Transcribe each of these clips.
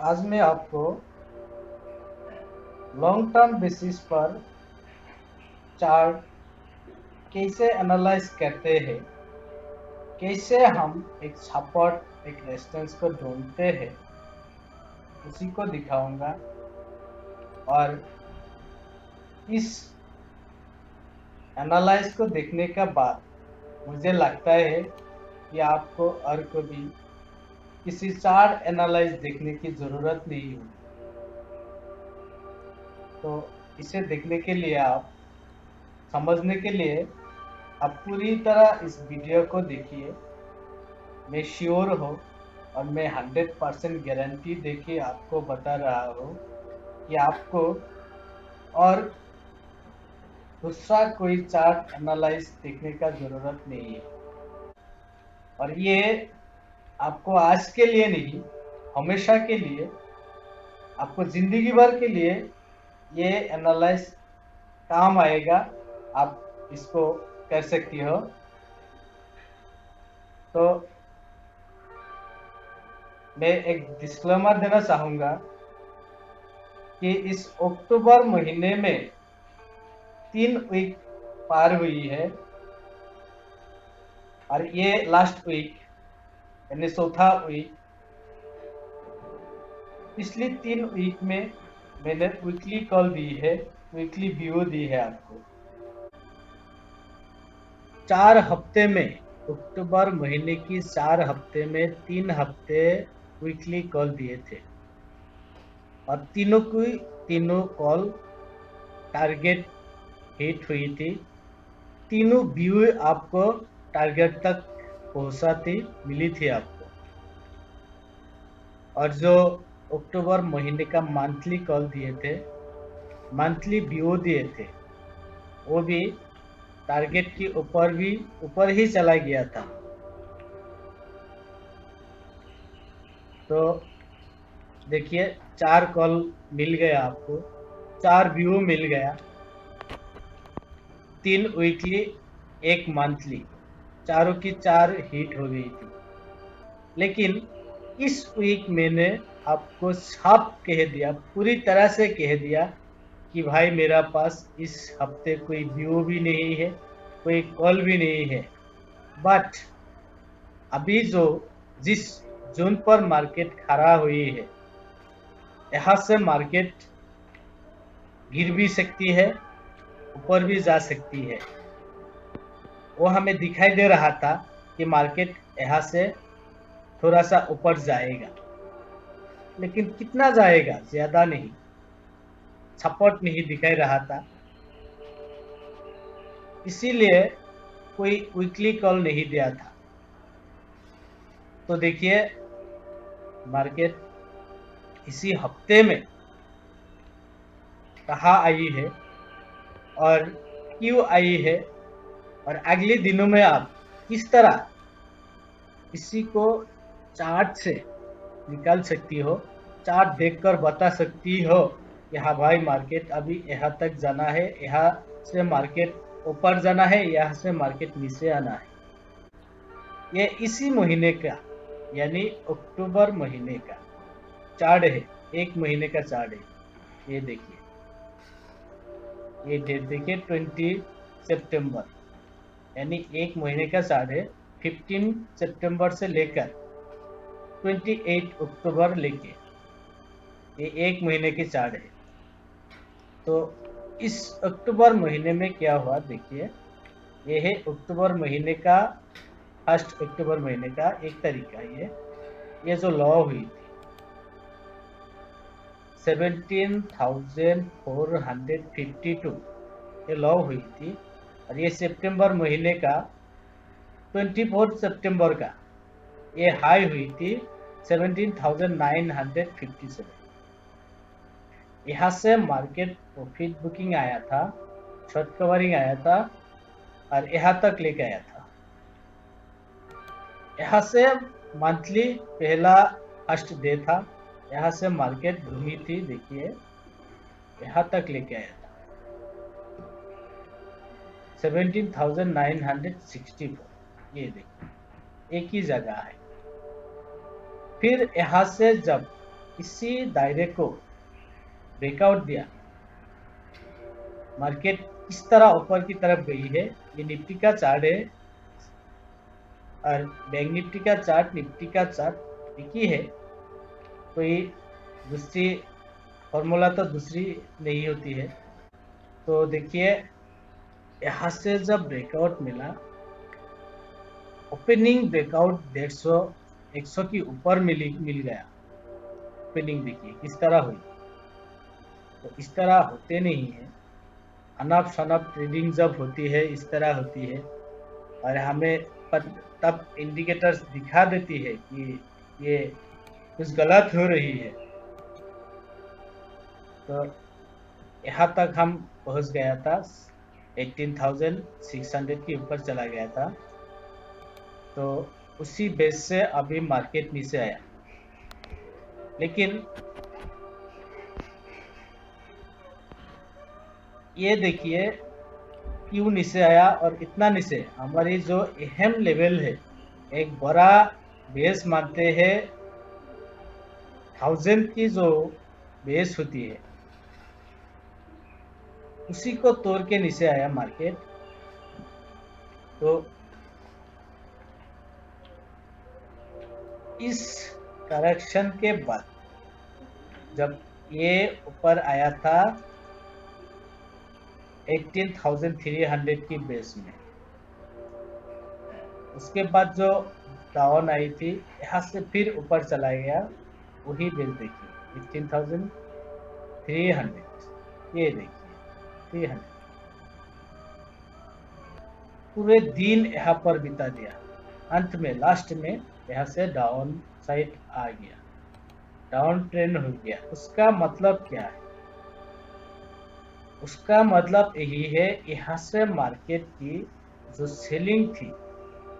आज मैं आपको लॉन्ग टर्म बेसिस पर चार्ट कैसे एनालाइज करते हैं, कैसे हम एक सपोर्ट एक रेजिस्टेंस को ढूंढते हैं, उसी को दिखाऊंगा। और इस एनालाइज को देखने के बाद मुझे लगता है कि आपको और कभी किसी चार्ट एनालाइज देखने की जरूरत नहीं होगी। तो इसे देखने के लिए आप समझने के लिए आप पूरी तरह इस वीडियो को देखिए। मैं श्योर हूँ और मैं 100% गारंटी देके आपको बता रहा हूँ कि आपको और दूसरा कोई चार्ट एनालाइज देखने का जरूरत नहीं है। और ये आपको आज के लिए नहीं, हमेशा के लिए, आपको जिंदगी भर के लिए ये एनालाइज काम आएगा। आप इसको कर सकती हो। तो मैं एक डिस्क्लेमर देना चाहूंगा कि इस अक्टूबर महीने में 3 वीक पार हुई है और ये लास्ट वीक यानी चौथा वीक। पिछली 3 वीक में मैंने वीकली कॉल दी है, वीकली व्यू दी है आपको। 4 हफ्ते में, अक्टूबर महीने की 4 हफ्ते में 3 हफ्ते वीकली कॉल दिए थे और तीनों की तीनों कॉल टारगेट हिट हुई थी। तीनों व्यू आपको टारगेट तक पहुंचाती मिली थी आपको। और जो अक्टूबर महीने का मंथली कॉल दिए थे, मंथली व्यू दिए थे, वो भी टारगेट के ऊपर ही चला गया था। तो देखिए 4 कॉल मिल गया आपको, 4 व्यू मिल गया, 3 वीकली, 1 मंथली, चारों की 4 हिट हो गई थी। लेकिन इस वीक मैंने आपको साफ कह दिया, पूरी तरह से कह दिया कि भाई मेरा पास इस हफ्ते कोई व्यू भी नहीं है, कोई कॉल भी नहीं है। बट अभी जिस जोन पर मार्केट खड़ा हुई है, यहाँ से मार्केट गिर भी सकती है, ऊपर भी जा सकती है। वो हमें दिखाई दे रहा था कि मार्केट यहाँ से थोड़ा सा ऊपर जाएगा, लेकिन कितना जाएगा, ज्यादा नहीं, सपोर्ट नहीं दिखाई रहा था। इसीलिए कोई वीकली कॉल नहीं दिया था। तो देखिए मार्केट इसी हफ्ते में कहाँ आई है और क्यों आई है, और अगले दिनों में आप किस तरह इसी को चार्ट से निकाल सकती हो, चार्ट देखकर बता सकती हो कि हाँ भाई मार्केट अभी यहाँ तक जाना है, यहाँ से मार्केट ऊपर जाना है, यहाँ से मार्केट नीचे आना है। ये इसी महीने का यानी अक्टूबर महीने का चार्ट है, 1 महीने का चार्ट है। ये देखिए, ये डेट देखिए 20 सितंबर, यानी 1 महीने का चार्ट है। 15 सितंबर से लेकर 28 अक्टूबर लेके ये 1 महीने की चार्ट है। तो इस अक्टूबर महीने में क्या हुआ देखिए, ये है अक्टूबर महीने का, 1 अक्टूबर महीने का 1 तारीख का ये जो लॉ हुई थी 17,452 ये लॉ हुई थी। और ये सितंबर महीने का 24 सितंबर का ये हाई हुई थी 17,957। यहाँ से मार्केट प्रॉफिट बुकिंग आया था, शॉर्ट कवरिंग आया था और यहाँ तक लेके आया था। यहाँ से मंथली पहला फर्स्ट डे था, यहाँ से मार्केट घूमी थी, देखिए यहाँ तक लेके आया था 17,964। ये देखिए एक ही जगह है। फिर यहाँ से जब इसी दायरे को ब्रेकआउट दिया, मार्केट किस तरह ऊपर की तरफ गई है। ये निफ्टी का चार्ट है और बैंक निफ्टी का चार्ट, निफ्टी का चार्ट एक ही है, कोई दूसरी फॉर्मूला तो दूसरी नहीं होती है। तो देखिए यहाँ से जब ब्रेकआउट मिला, ओपनिंग ब्रेकआउट 150 की ऊपर मिल गया। ओपनिंग देखिए किस तरह हुई। तो इस तरह होते नहीं है, अनाप शनाप ट्रेडिंग जब होती है इस तरह होती है, और हमें तब इंडिकेटर्स दिखा देती है कि ये कुछ गलत हो रही है। तो यहाँ तक हम पहुँच गया था, 18,600 के ऊपर चला गया था। तो उसी बेस से अभी मार्केट नीचे आया, लेकिन ये देखिए क्यों नीचे आया और इतना नीचे। हमारी जो अहम लेवल है, एक बड़ा बेस मानते हैं 1000 की जो बेस होती है, उसी को तोड़ के नीचे आया मार्केट। तो इस करेक्शन के बाद जब ये ऊपर आया था 18,300 की बेस में, उसके बाद जो डाउन आई थी, यहाँ से फिर ऊपर चला गया, वही बेस देखिए 18,300, ये देखिए 300 पूरे दिन यहाँ पर बिता दिया। अंत में लास्ट में यहाँ से डाउन साइड आ गया, डाउन ट्रेंड हो गया। उसका मतलब क्या है? उसका मतलब यही है, यहाँ से मार्केट की जो सेलिंग थी,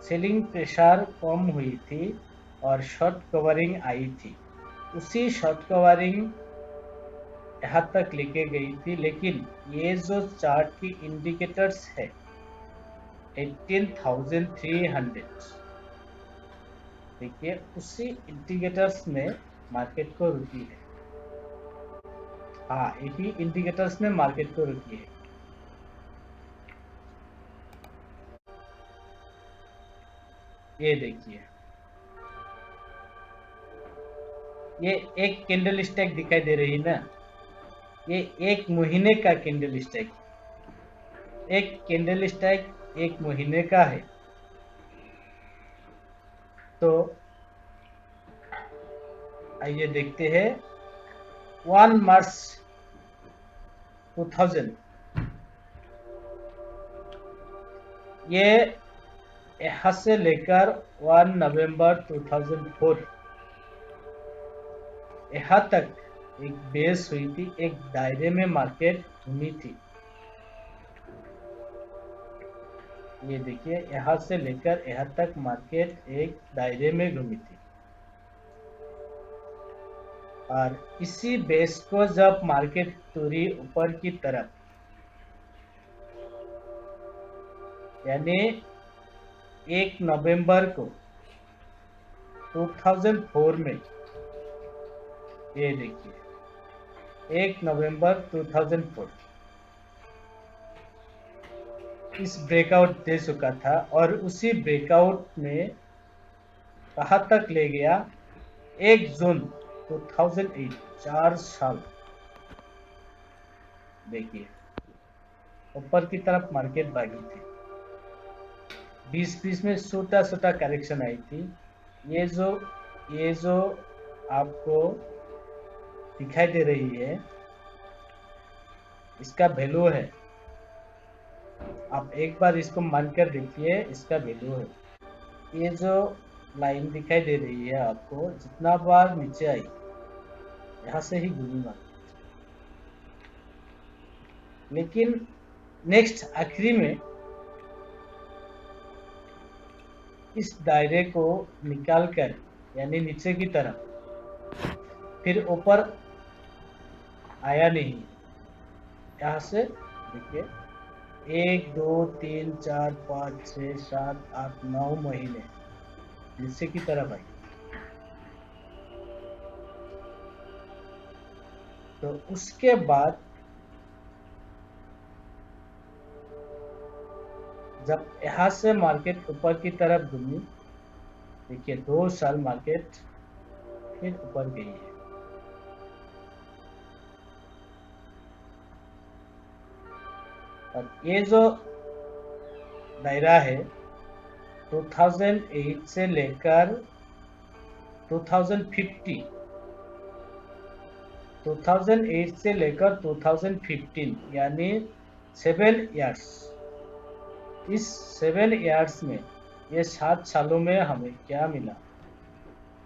सेलिंग प्रेशर कम हुई थी और शॉर्ट कवरिंग आई थी। उसी शॉर्ट कवरिंग यहाँ तक लेके गई थी, लेकिन ये जो चार्ट की इंडिकेटर्स है 18,300, देखिए उसी इंडिकेटर्स में मार्केट को रुकी है। हाँ, यही इंडिकेटर्स में मार्केट को रुकी है। ये देखिए, ये एक कैंडल स्टिक दिखाई दे रही है ना, ये एक महीने का कैंडल स्टिक, एक कैंडल स्टिक एक महीने का है। तो आइए देखते हैं 1 मार्च 2000, ये यहाँ से लेकर 1 नवंबर 2004 यहाँ तक एक बेस हुई थी, एक दायरे में मार्केट घूमी थी। ये देखिए यहाँ से लेकर यहाँ तक मार्केट एक दायरे में घूमी थी, और इसी बेस को जब मार्केट तोड़ी ऊपर की तरफ, यानी 1 नवंबर को 2004 में, ये देखिए 1 नवंबर 2004 इस ब्रेकआउट दे चुका था, और उसी ब्रेकआउट में कहाँ तक ले गया, 1 जून 2008, 4 साल देखिए ऊपर की तरफ मार्केट भागी थी। 20 में छोटा छोटा करेक्शन आई थी। ये जो आपको दिखाई दे रही है, इसका वैल्यू है। आप एक बार इसको मानकर देखिए, इसका वैल्यू है। ये जो लाइन दिखाई दे रही है आपको, जितना बार नीचे आई, यहाँ से ही घूमी मार्केट, लेकिन नेक्स्ट आखिरी में इस दायरे को निकाल कर, यानी नीचे की तरफ, फिर ऊपर आया नहीं। यहाँ से देखिए 1 2 3 4 5 6 7 8 9 महीने नीचे की तरफ आई। तो उसके बाद जब यहाँ से मार्केट ऊपर की तरफ घूमी, देखिए 2 साल मार्केट फिर ऊपर गई है। और ये जो दायरा है 2008 से लेकर 2050, 2008 से लेकर 2015 यानी 7 इयर्स। इस 7 इयर्स में, ये 7 सालों में हमें क्या मिला?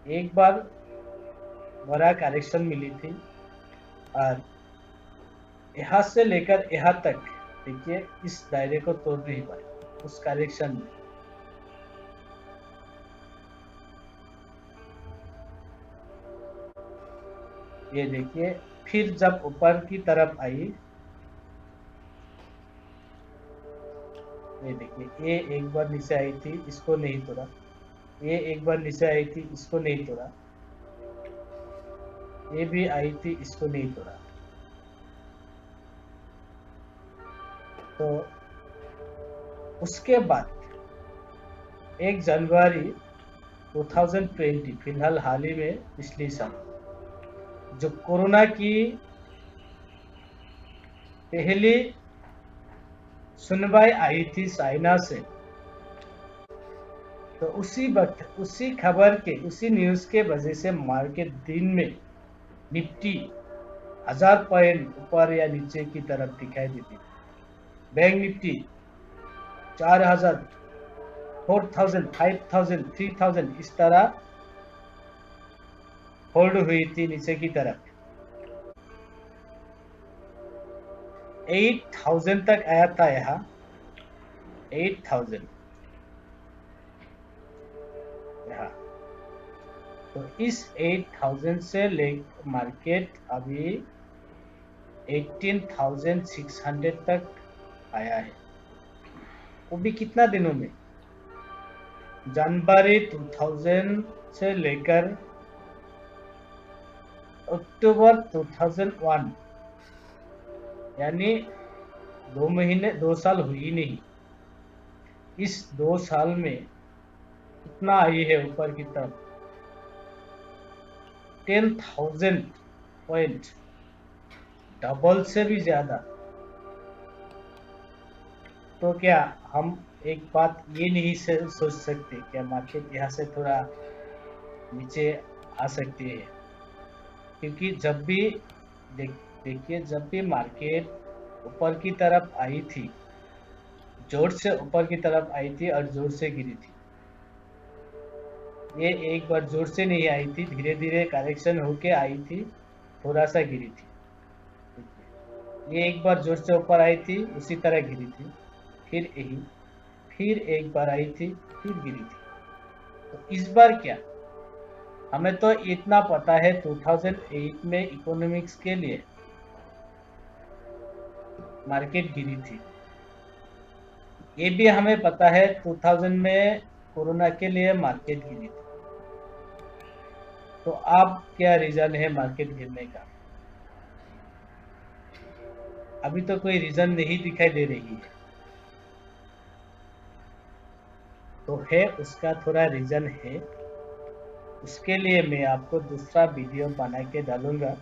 एक बार बड़ा करेक्शन मिली थी और यहाँ से लेकर यहाँ तक देखिए इस दायरे को तोड़ नहीं पाए उस करेक्शन में। ये देखिए फिर जब ऊपर की तरफ आई, ये देखिए ये एक बार नीचे आई थी, इसको नहीं तोड़ा। ये एक बार नीचे आई थी, इसको नहीं तोड़ा। ये भी आई थी, इसको नहीं तोड़ा। तो उसके बाद 1 जनवरी 2020, फिलहाल हाल ही में पिछली साल जो कोरोना की पहली सुनवाई आई थी चाइना से, तो उसी वक्त उसी खबर के उसी न्यूज के वजह से मार्केट दिन में निफ्टी 1000 पॉइंट ऊपर या नीचे की तरफ दिखाई देती थी। बैंक निफ्टी 4000, 4000, 5000, 3000 इस तरह होल्ड हुई थी नीचे की तरफ। 8000 तक आया था यहाँ, 8000 यहाँ। तो इस 8000 से ले मार्केट अभी 18600 तक आया है। वो भी कितना दिनों में? जनवरी 2000 से लेकर अक्टूबर 2001, यानी 2 महीने, 2 साल हुई नहीं। इस 2 साल में कितना आई है ऊपर की तरफ? 10,000 पॉइंट, डबल से भी ज्यादा। तो क्या हम एक बात ये नहीं सोच सकते क्या मार्केट यहाँ से थोड़ा नीचे आ सकती है? क्योंकि जब भी देखिए जब भी मार्केट ऊपर की तरफ आई थी, जोर से ऊपर की तरफ आई थी और जोर से गिरी थी। ये एक बार जोर से नहीं आई थी, धीरे धीरे करेक्शन होके आई थी, थोड़ा सा गिरी थी। ये एक बार जोर से ऊपर आई थी, उसी तरह गिरी थी, फिर यही, फिर एक बार आई थी, फिर गिरी थी। तो इस बार क्या? हमें तो इतना पता है 2008 में इकोनॉमिक्स के लिए मार्केट गिरी थी। ये भी हमें पता है 2000 में कोरोना के लिए मार्केट गिरी थी। तो अब क्या रीजन है मार्केट गिरने का? अभी तो कोई रीजन नहीं दिखाई दे रही है। तो है उसका थोड़ा रीजन है, उसके लिए मैं आपको दूसरा वीडियो बना के डालूंगा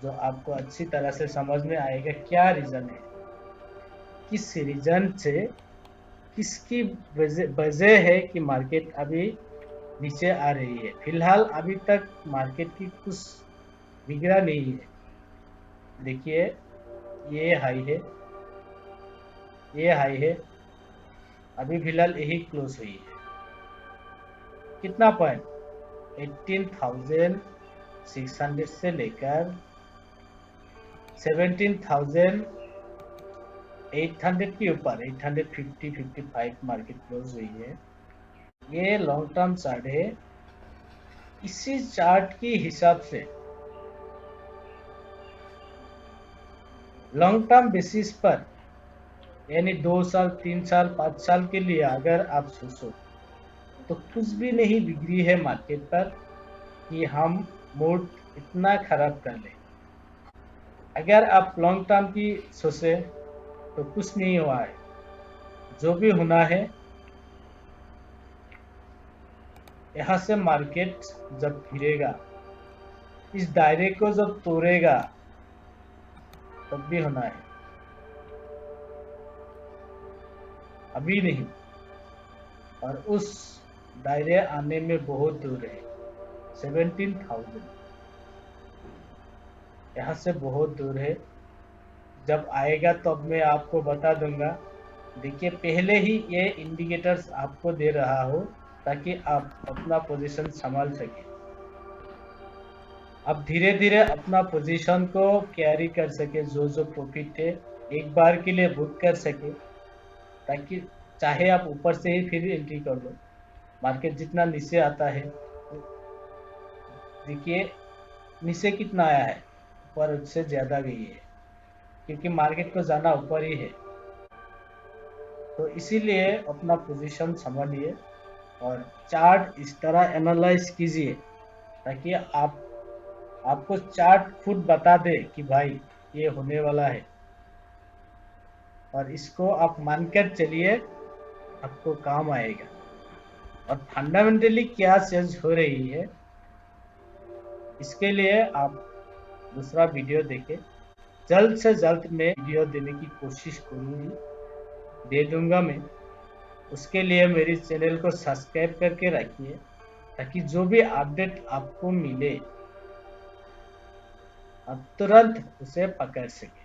जो आपको अच्छी तरह से समझ में आएगा क्या रीजन है, किस रीजन से, किसकी वजह है कि मार्केट अभी नीचे आ रही है। फिलहाल अभी तक मार्केट की कुछ बिगड़ा नहीं है। देखिए ये हाई है, ये हाई है, अभी फिलहाल यही क्लोज हुई है। कितना पॉइंट? 18,600 से लेकर 17,800 के ऊपर 850, 55 मार्केट क्लोज हुई है। ये लॉन्ग टर्म चार्ट है। इसी चार्ट के हिसाब से लॉन्ग टर्म बेसिस पर, यानी 2 साल, 3 साल, 5 साल के लिए अगर आप सोचो तो कुछ भी नहीं बिगड़ी है मार्केट पर कि हम मूड इतना खराब कर लें। अगर आप लॉन्ग टर्म की सोचे तो कुछ नहीं हुआ है, जो भी होना है यहाँ से मार्केट जब फिरेगा, इस दायरे को जब तोड़ेगा तब भी होना है, अभी नहीं। और उस दायरे आने में बहुत दूर है, 17,000 यहाँ से बहुत दूर है। जब आएगा तो अब मैं आपको बता दूंगा। देखिए, पहले ही ये इंडिकेटर्स आपको दे रहा हो ताकि आप अपना पोजीशन संभाल सके, आप धीरे धीरे अपना पोजीशन को कैरी कर सके, जो प्रॉफिट है एक बार के लिए बुक कर सके, ताकि चाहे आप ऊपर से ही फिर एंट्री कर लो। मार्केट जितना नीचे आता है, देखिए नीचे कितना आया है, ऊपर उससे ज्यादा गई है, क्योंकि मार्केट को जाना ऊपर ही है। तो इसीलिए अपना पोजीशन संभालिए और चार्ट इस तरह एनालाइज कीजिए ताकि आपको चार्ट खुद बता दे कि भाई ये होने वाला है, और इसको आप मानकर चलिए, आपको काम आएगा। और फंडामेंटली क्या चेंज हो रही है, इसके लिए आप दूसरा वीडियो देखें। जल्द से जल्द मैं वीडियो देने की कोशिश करूंगी, दे दूंगा मैं। उसके लिए मेरी चैनल को सब्सक्राइब करके रखिए ताकि जो भी अपडेट आपको मिले आप तुरंत उसे पकड़ सके।